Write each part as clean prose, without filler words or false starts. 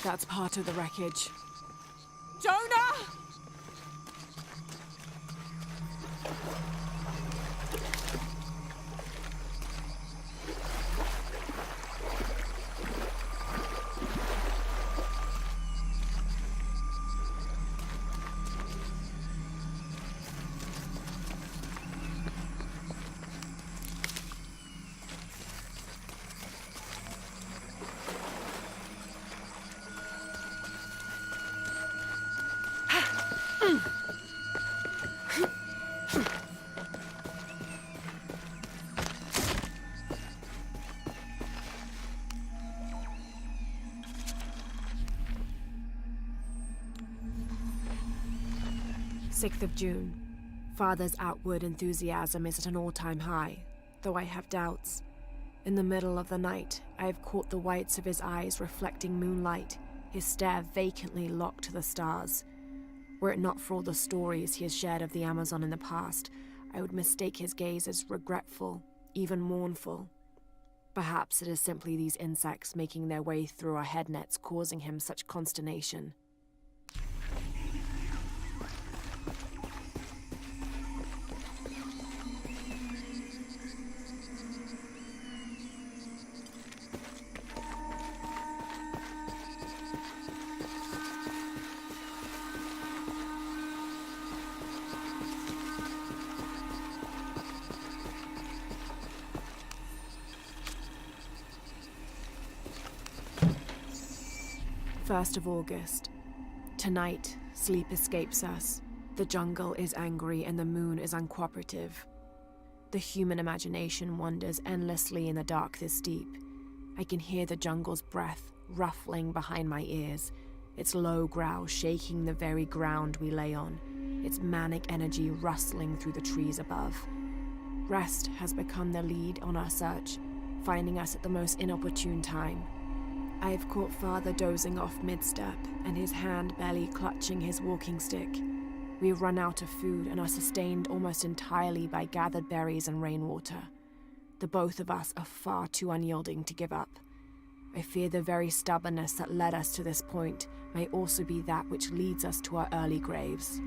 That's part of the wreckage. Jonah! June 6th. Father's outward enthusiasm is at an all-time high, though I have doubts. In the middle of the night, I have caught the whites of his eyes reflecting moonlight, his stare vacantly locked to the stars. Were it not for all the stories he has shared of the Amazon in the past, I would mistake his gaze as regretful, even mournful. Perhaps it is simply these insects making their way through our head nets causing him such consternation. August 1st. Tonight, sleep escapes us. The jungle is angry and the moon is uncooperative. The human imagination wanders endlessly in the dark this deep. I can hear the jungle's breath ruffling behind my ears, its low growl shaking the very ground we lay on, its manic energy rustling through the trees above. Rest has become the lead on our search, finding us at the most inopportune time. I have caught Father dozing off mid-step, and his hand barely clutching his walking stick. We have run out of food and are sustained almost entirely by gathered berries and rainwater. The both of us are far too unyielding to give up. I fear the very stubbornness that led us to this point may also be that which leads us to our early graves.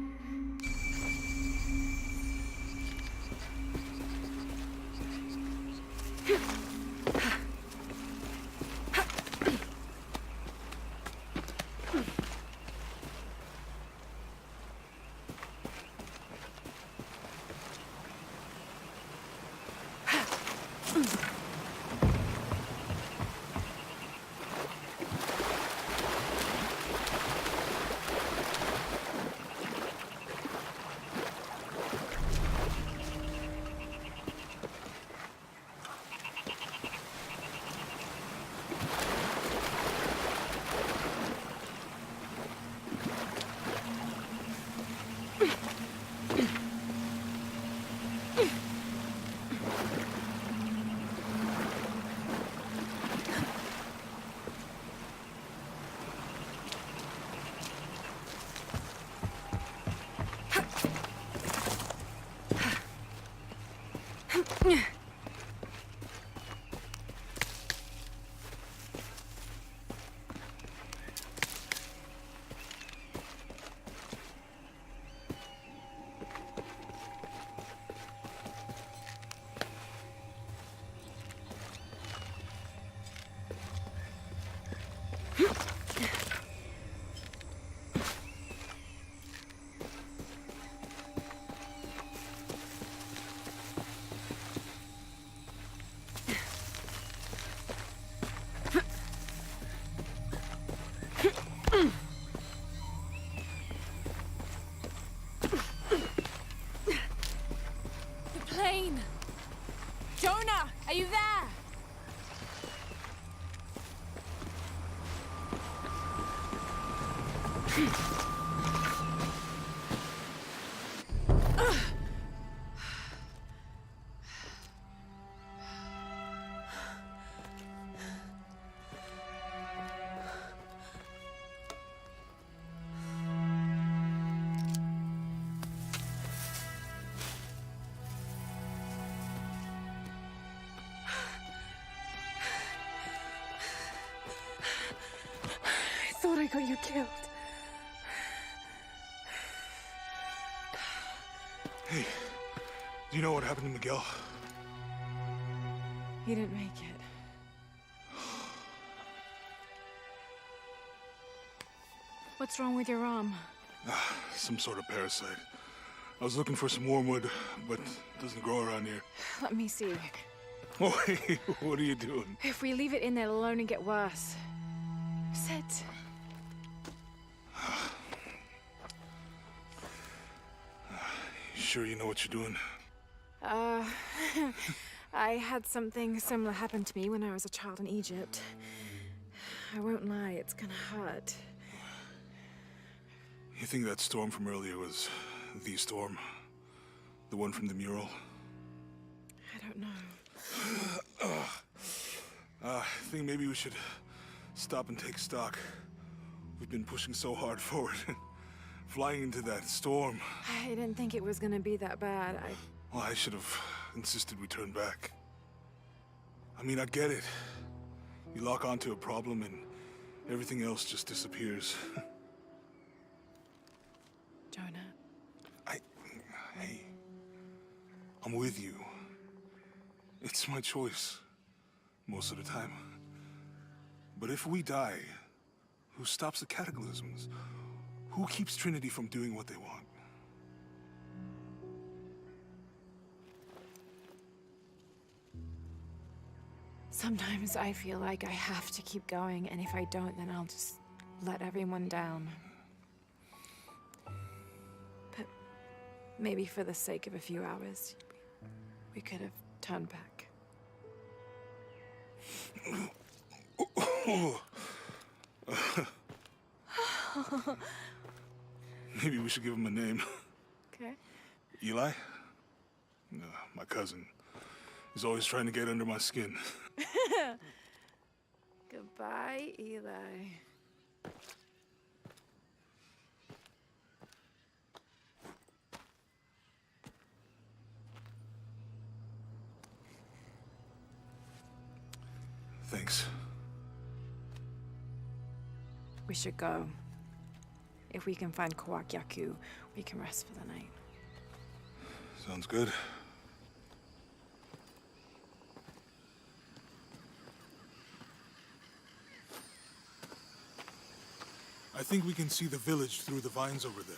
Jonah, are you there? I got you killed. Hey, do you know what happened to Miguel? He didn't make it. What's wrong with your arm? Some sort of parasite. I was looking for some wormwood, but it doesn't grow around here. Let me see. Oh, hey, what are you doing? If we leave it in there, it'll only get worse. Sit. Sure you know what you're doing? I had something similar happen to me when I was a child in Egypt. I won't lie, it's gonna hurt. You think that storm from earlier was the storm? The one from the mural? I don't know. I think maybe we should stop and take stock. We've been pushing so hard forward. Flying into that storm. I didn't think it was gonna be that bad. Well, I should have insisted we turn back. I mean, I get it. You lock onto a problem and everything else just disappears. Jonah. Hey, I'm with you. It's my choice, most of the time. But if we die, who stops the cataclysms? Who keeps Trinity from doing what they want? Sometimes I feel like I have to keep going, and if I don't, then I'll just let everyone down. But maybe for the sake of a few hours, we could have turned back. Maybe we should give him a name. Okay. Eli? My cousin. He's always trying to get under my skin. Goodbye, Eli. Thanks. We should go. If we can find Yaku, we can rest for the night. Sounds good. I think we can see the village through the vines over there.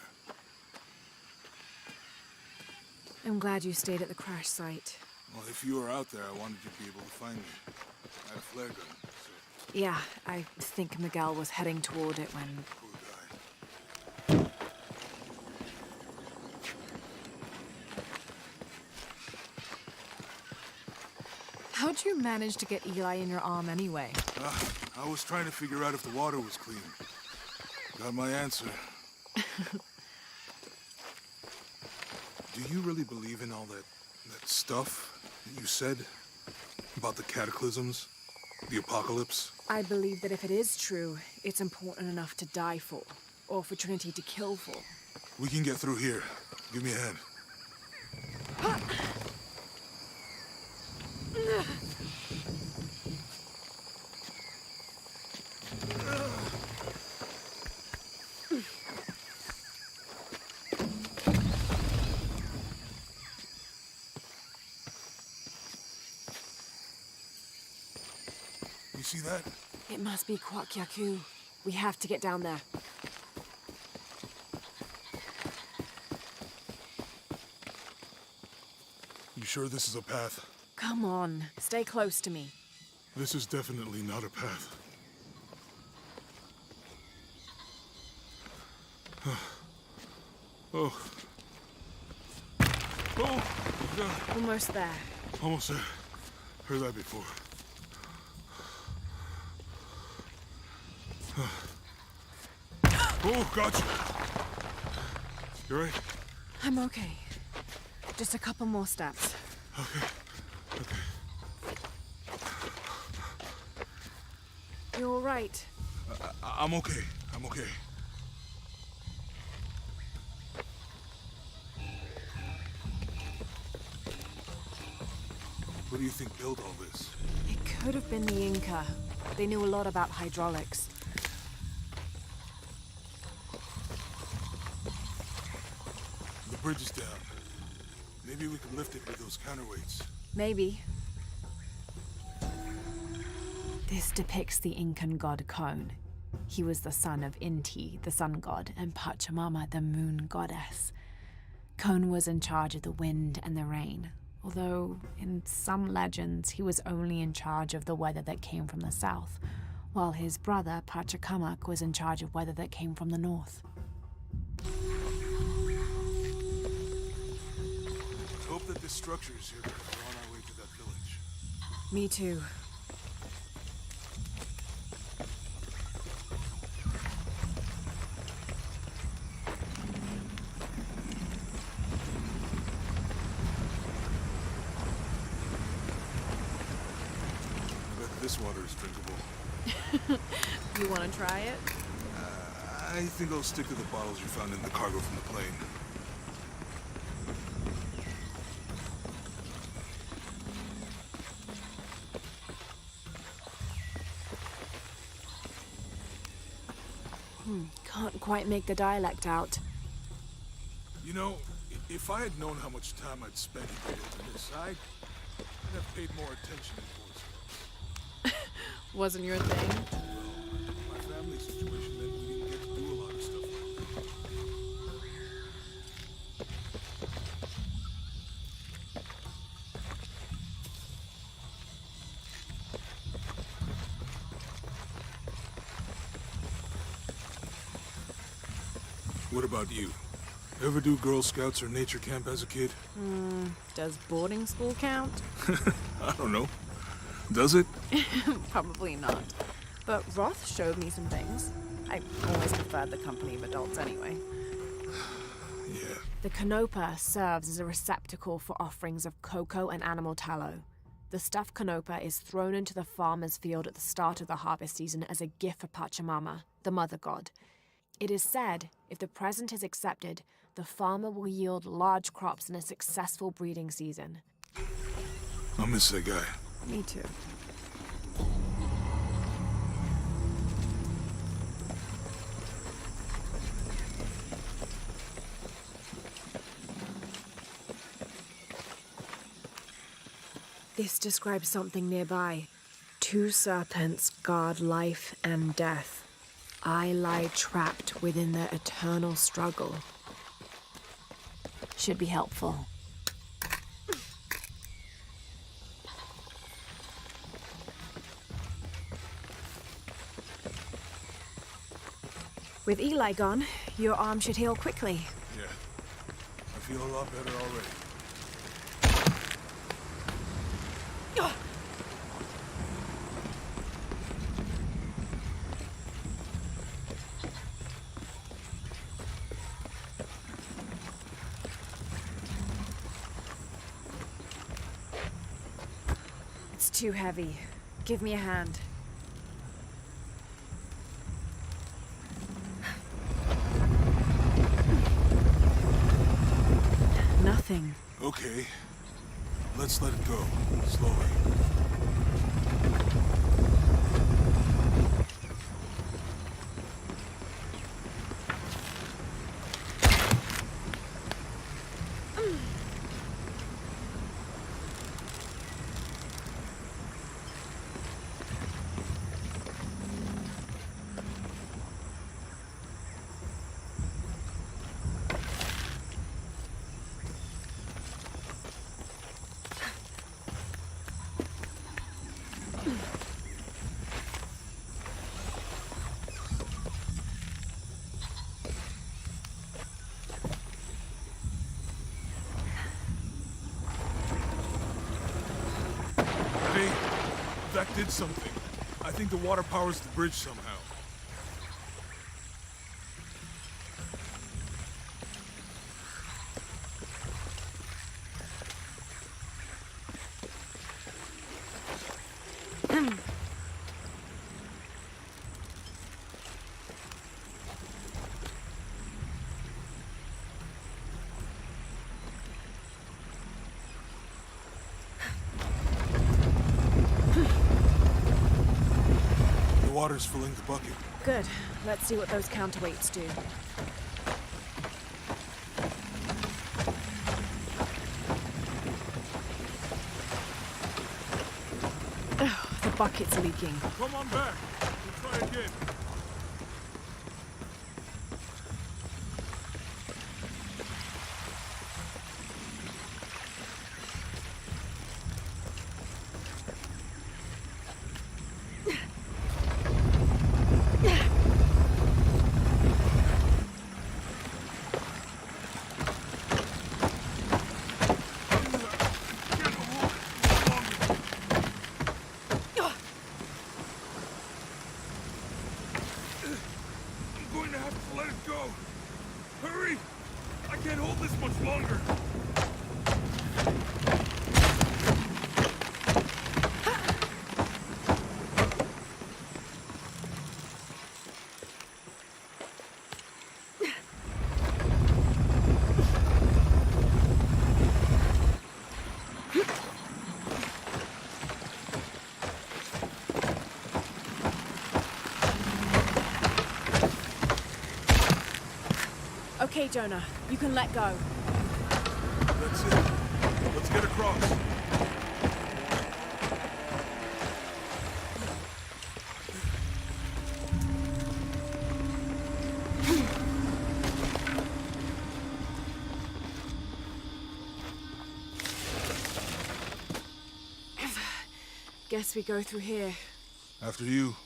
I'm glad you stayed at the crash site. Well, if you were out there, I wanted you to be able to find me. I had a flare gun, so... Yeah, I think Miguel was heading toward it when... Poor guy. How'd you manage to get Eli in your arm anyway? I was trying to figure out if the water was clean. Got my answer. Do you really believe in all that stuff that you said? About the cataclysms? The apocalypse? I believe that if it is true, it's important enough to die for. Or for Trinity to kill for. We can get through here. Give me a hand. You see that? It must be Yaku. We have to get down there. You sure this is a path? Come on, stay close to me. This is definitely not a path. Oh. Oh, God. Almost there. Almost there. Heard that before. Oh, gotcha. You right? I'm okay. Just a couple more steps. Okay. You're all right. I'm okay. I'm okay. What do you think built all this? It could have been the Inca. They knew a lot about hydraulics. bridge is down. Maybe we can lift it with those counterweights. Maybe. This depicts the Incan god Kon. He was the son of Inti, the sun god, and Pachamama, the moon goddess. Kon was in charge of the wind and the rain, although in some legends he was only in charge of the weather that came from the south, while his brother Pachacamac was in charge of weather that came from the north. Let's hope that this structure is here because we're on our way to that village. Me too. This water is drinkable. You want to try it? I think I'll stick to the bottles you found in the cargo from the plane. Can't quite make the dialect out. You know, if I had known how much time I'd spent in the wilderness, I'd have paid more attention to boys. Wasn't your thing? My family situation meant we didn't get to do a lot of stuff. What about you? Ever do Girl Scouts or nature camp as a kid? Does boarding school count? I don't know. Does it? Probably not. But Roth showed me some things. I always preferred the company of adults anyway. Yeah. The canopa serves as a receptacle for offerings of cocoa and animal tallow. The stuffed canopa is thrown into the farmer's field at the start of the harvest season as a gift for Pachamama, the mother god. It is said, if the present is accepted, the farmer will yield large crops in a successful breeding season. I'll miss that guy. Me too. This describes something nearby. 2 serpents guard life and death. I lie trapped within their eternal struggle. Should be helpful. With Eli gone, your arm should heal quickly. Yeah. I feel a lot better already. It's too heavy. Give me a hand. Nothing. Okay. Let's let it go. Slowly. Hey, that did something. I think the water powers the bridge somehow. Water's filling the bucket. Good. Let's see what those counterweights do. The bucket's leaking. Come on back. We'll try again. I'm going to have to let it go. Hurry! I can't hold this much longer. Okay, Jonah, you can let go. That's it. Let's get across. Guess we go through here. After you.